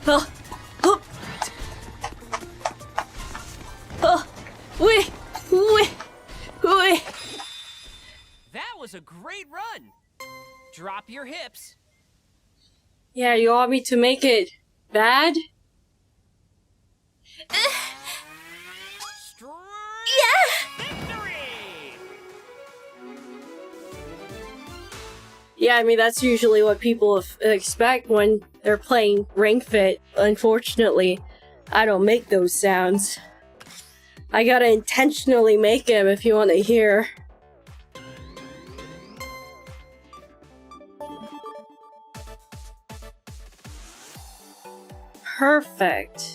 Oh, oh, oh, wait. That was a great run. Drop your hips. Yeah, you want me to make it bad? Victory! Yeah, I mean, that's usually what people expect when they're playing Ring Fit. Unfortunately, I don't make those sounds. I gotta intentionally make them if you want to hear. Perfect.